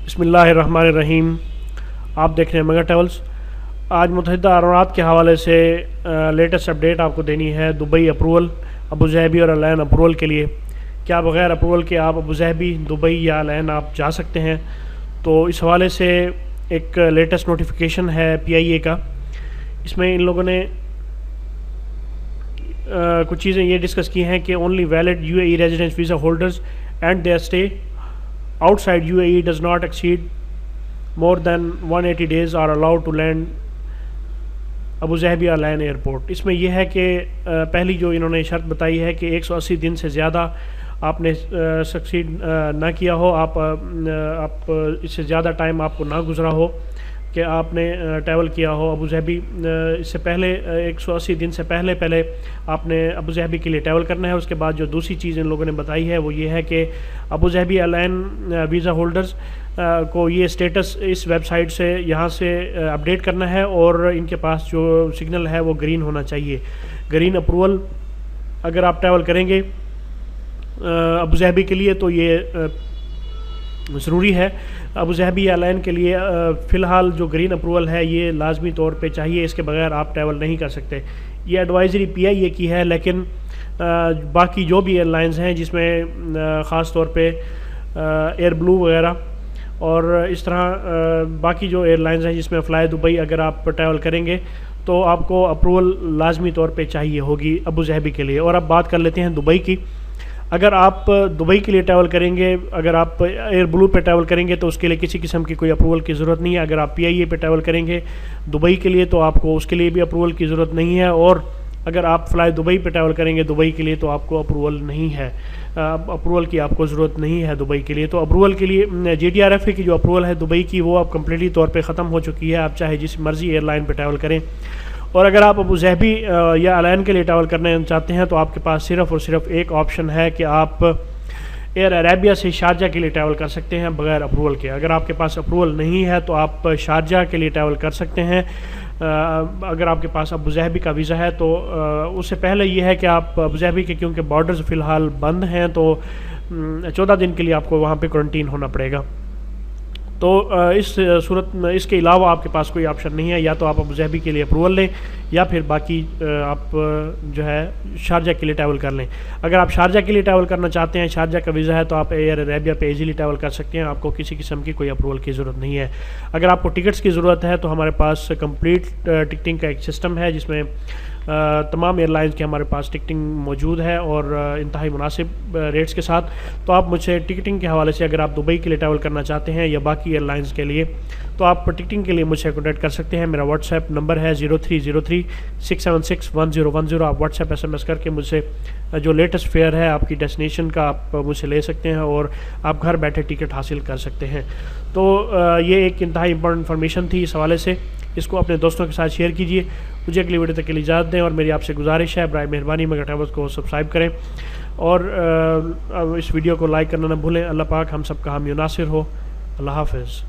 بسم اللہ الرحمن الرحیم۔ آپ دیکھ رہے ہیں منگلا ٹریولز۔ آج متحدہ امارات کے حوالے سے لیٹسٹ اپڈیٹ آپ کو دینی ہے۔ دبئی اپروول، ابوظہبی اور العین اپروول کے لیے کیا بغیر اپروول کے آپ ابوظہبی، دبئی یا العین آپ جا سکتے ہیں؟ تو اس حوالے سے ایک لیٹسٹ نوٹیفیکیشن ہے پی آئی اے کا۔ اس میں ان لوگوں نے کچھ چیزیں یہ ڈسکس کی ہیں کہ only valid U A E residence visa holders and their stay outside UAE does not exceed more than 180 days are allowed to land Abu Dhabi Al Ain airport. اس میں یہ ہے کہ پہلی جو انہوں نے شرط بتائی ہے کہ 180 دن سے زیادہ آپ نے سکسیڈ نہ کیا ہو، آپ اس سے زیادہ ٹائم آپ کو نہ گزرا ہو کہ آپ نے ٹریول کیا ہو ابوظہبی۔ اس سے پہلے 180 دن سے پہلے آپ نے ابوظہبی کے لیے ٹریول کرنا ہے۔ اس کے بعد جو دوسری چیز ان لوگوں نے بتائی ہے وہ یہ ہے کہ ابوظہبی العین ویزا ہولڈرز کو یہ اسٹیٹس اس ویب سائٹ سے یہاں سے اپڈیٹ کرنا ہے، اور ان کے پاس جو سگنل ہے وہ گرین ہونا چاہیے۔ گرین اپروول اگر آپ ٹریول کریں گے ابوظہبی کے لیے تو یہ ضروری ہے۔ ابوظہبی العین کے لیے فی الحال جو گرین اپروول ہے یہ لازمی طور پہ چاہیے، اس کے بغیر آپ ٹریول نہیں کر سکتے۔ یہ ایڈوائزری پی آئی اے کی ہے، لیکن باقی جو بھی ایئر لائنز ہیں جس میں خاص طور پہ ایئر بلو وغیرہ اور اس طرح باقی جو ایئر لائنز ہیں جس میں فلائی دبئی، اگر آپ ٹریول کریں گے تو آپ کو اپروول لازمی طور پہ چاہیے ہوگی ابوظہبی کے لیے۔ اور اب بات کر لیتے ہیں دبئی کی۔ اگر آپ دبئی کے لیے ٹریول کریں گے، اگر آپ ایئر بلو پہ ٹریول کریں گے تو اس کے لیے کسی قسم کی کوئی اپروول کی ضرورت نہیں ہے۔ اگر آپ پی آئی اے پہ ٹریول کریں گے دبئی کے لیے تو آپ کو اس کے لیے بھی اپروول کی ضرورت نہیں ہے، اور اگر آپ فلائی دبئی پہ ٹریول کریں گے دبئی کے لیے تو آپ کو اپروول نہیں ہے، اپروول کی آپ کو ضرورت نہیں ہے دبئی کے لیے۔ تو اپروول کے لیے جی ٹی آر ایف کی جو اپروول ہے دبئی کی وہ اب کمپلیٹلی طور پہ ختم ہو چکی ہے۔ آپ چاہے جس مرضی ایئر لائن پہ ٹریول کریں، اور اگر آپ ابوظہبی یا العین کے لیے ٹریول کرنا چاہتے ہیں تو آپ کے پاس صرف اور صرف ایک آپشن ہے کہ آپ ایئر عربیہ سے شارجہ کے لیے ٹریول کر سکتے ہیں بغیر اپروول کے۔ اگر آپ کے پاس اپروول نہیں ہے تو آپ شارجہ کے لیے ٹریول کر سکتے ہیں اگر آپ کے پاس ابوظہبی کا ویزا ہے۔ تو اس سے پہلے یہ ہے کہ آپ ابوظہبی کے کیونکہ بارڈرز فی الحال بند ہیں تو 14 دن کے لیے آپ کو وہاں پہ کوارنٹین ہونا پڑے گا۔ تو اس صورت میں اس کے علاوہ آپ کے پاس کوئی آپشن نہیں ہے، یا تو آپ ابوظہبی کے لیے اپروول لیں یا پھر باقی آپ جو ہے شارجہ کے لیے ٹریول کر لیں۔ اگر آپ شارجہ کے لیے ٹریول کرنا چاہتے ہیں، شارجہ کا ویزا ہے، تو آپ ایئر عربیہ پہ ایزیلی ٹریول کر سکتے ہیں، آپ کو کسی قسم کی کوئی اپروول کی ضرورت نہیں ہے۔ اگر آپ کو ٹکٹس کی ضرورت ہے تو ہمارے پاس کمپلیٹ ٹکٹنگ کا ایک سسٹم ہے جس میں تمام ایئر لائنز کے ہمارے پاس ٹکٹنگ موجود ہے اور انتہائی مناسب ریٹس کے ساتھ۔ تو آپ مجھ سے ٹکٹنگ کے حوالے سے اگر آپ دبئی کے لیے ٹریول کرنا چاہتے ہیں یا باقی ایئر لائنز کے لیے تو آپ ٹکٹنگ کے لیے مجھ سے کانٹیکٹ کر سکتے ہیں۔ میرا واٹس ایپ نمبر ہے 0303676110۔ آپ واٹس ایپ SMS کر کے مجھ سے جو لیٹسٹ فیئر ہے آپ کی ڈیسٹینیشن کا آپ مجھ سے لے سکتے ہیں اور آپ گھر بیٹھے ٹکٹ حاصل کر سکتے ہیں۔ تو یہ ایک انتہائی امپورٹنٹ انفارمیشن تھی اس حوالے سے، اس کو اپنے دوستوں کے ساتھ شیئر کیجیے۔ مجھے اگلی ویڈیو تک کے لیے اجازت دیں، اور میری آپ سے گزارش ہے برائے مہربانی منگلا ٹریولز کو سبسکرائب کریں اور اس ویڈیو کو لائک کرنا نہ بھولیں۔ اللہ پاک ہم سب کا حامی و ناصر ہو۔ اللہ حافظ۔